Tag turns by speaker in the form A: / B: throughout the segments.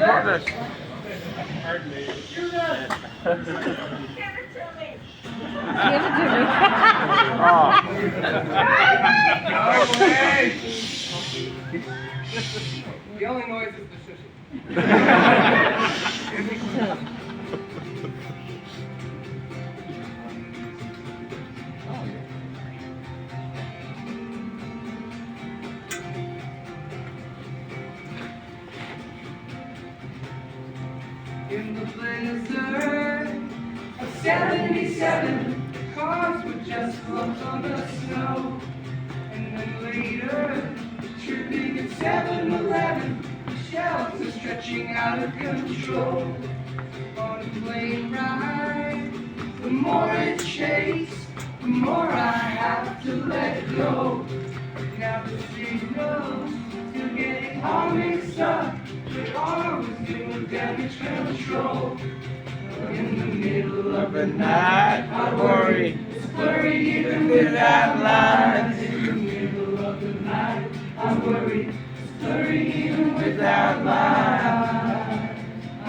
A: progress.
B: Give it to me.
A: Oh.
C: The only noise is the sushi. In the blizzard of 77, cars were just floats on the snow. And then later, tripping at 7-Eleven, shelves are stretching out of control. On a plane ride, the more it shakes, the more I have to let go. Now the signals still getting all mixed up. They always doing damage control. In the middle of the night, I worry. It's blurry even without lines. In the middle of the night, I worry. It's blurry even without lines. I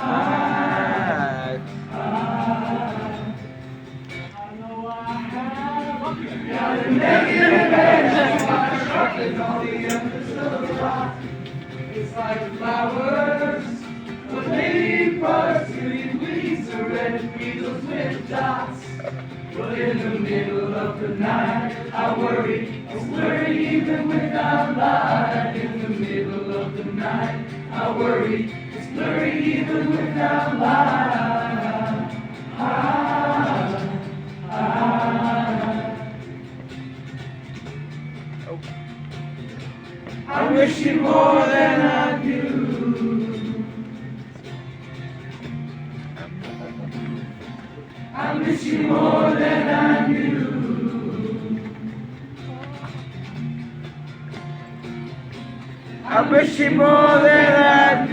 C: know I have got a negative edge. My truck and all the embers of the rock. It's like flowers, but maybe bugs, green weeds, or red needles with dots. But in the middle of the night, I worry, it's blurry even without light. In the middle of the night, I worry, it's blurry even without light. I wish you more than I do. I miss you more than I knew. I wish you more than I